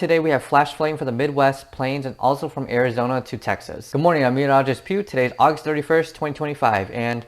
Today we have flash flooding for the Midwest, Plains, and also from Arizona to Texas. Good morning, I'm meteorologist Pew. Today is August 31st, 2025, and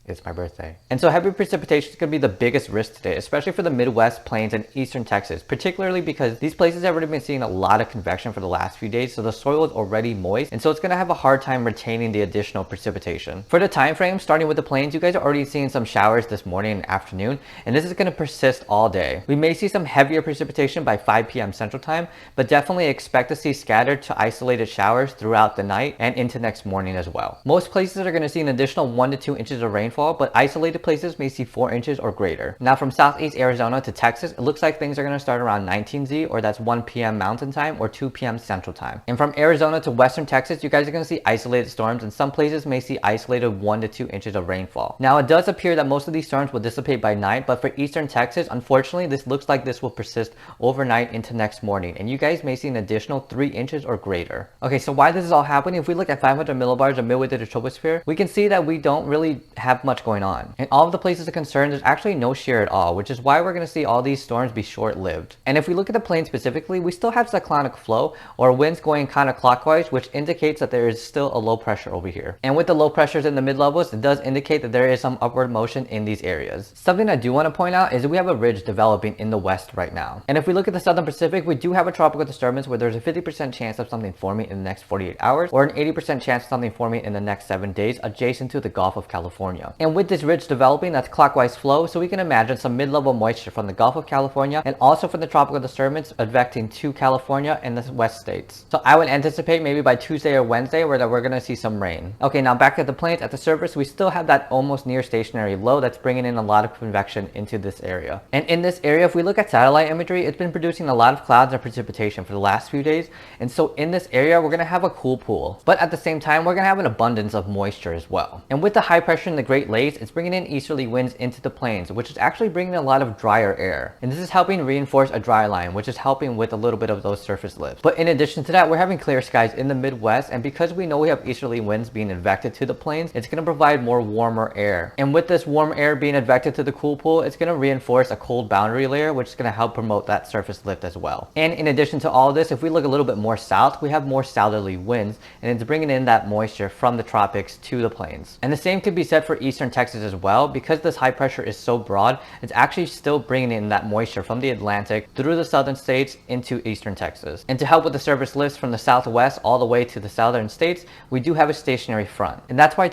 it's my birthday. And so heavy precipitation is going to be the biggest risk today, especially for the Midwest, Plains, and Eastern Texas, particularly because these places have already been seeing a lot of convection for the last few days, so the soil is already moist, and so it's going to have a hard time retaining the additional precipitation. For the time frame, starting with the Plains, you guys are already seeing some showers this morning and afternoon, and this is going to persist all day. We may see some heavier precipitation by 5 p.m. Central Time, but definitely expect to see scattered to isolated showers throughout the night and into next morning as well. Most places are going to see an additional 1 to 2 inches of rainfall, but isolated places may see 4 inches or greater. Now from southeast Arizona to Texas, it looks like things are going to start around 19Z, or that's 1 p.m. Mountain Time or 2 p.m. Central Time. And from Arizona to western Texas, you guys are going to see isolated storms, and some places may see isolated 1 to 2 inches of rainfall. Now it does appear that most of these storms will dissipate by night, but for eastern Texas, unfortunately, this looks like this will persist overnight into next morning, and you guys may see an additional 3 inches or greater. Okay, so why this is all happening, if we look at 500 millibars of midway to the troposphere, we can see that we don't really have much going on. In all of the places of concern, there's actually no shear at all, which is why we're going to see all these storms be short-lived. And if we look at the plains specifically, we still have cyclonic flow, or winds going counterclockwise, which indicates that there is still a low pressure over here. And with the low pressures in the mid-levels, it does indicate that there is some upward motion in these areas. Something I do want to point out is that we have a ridge developing in the west right now. And if we look at the southern Pacific, we do have a tropical disturbance where there's a 50% chance of something forming in the next 48 hours, or an 80% chance of something forming in the next 7 days adjacent to the Gulf of California. And with this ridge developing, that's clockwise flow, so we can imagine some mid-level moisture from the Gulf of California and also from the tropical disturbance affecting to California and the west states. So I would anticipate maybe by Tuesday or Wednesday where we're going to see some rain. Okay, now back at the plains, at the surface, we still have that almost near stationary low that's bringing in a lot of convection into this area. And in this area, if we look at satellite imagery, it's been producing a lot of clouds and precipitation for the last few days. And so in this area, we're going to have a cool pool, but at the same time, we're going to have an abundance of moisture as well. And with the high pressure in the Great Lakes, it's bringing in easterly winds into the plains, which is actually bringing a lot of drier air. And this is helping reinforce a dry line, which is helping with a little bit of those surface lifts. But in addition to that, we're having clear skies in the Midwest, and because we know we have easterly winds being advected to the plains, it's going to provide more warmer air. And with this warm air being advected to the cool pool, it's going to reinforce a cold boundary layer, which is going to help promote that surface lift as well. And in addition to all of this, if we look a little bit more south, we have more southerly winds, and it's bringing in that moisture from the tropics to the plains. And the same could be said for eastern Texas as well. Because this high pressure is so broad, it's actually still bringing in that moisture from the Atlantic through the southern states into eastern Texas. And to help with the surface lifts from the southwest all the way to the southern states, we do have a stationary front. And that's why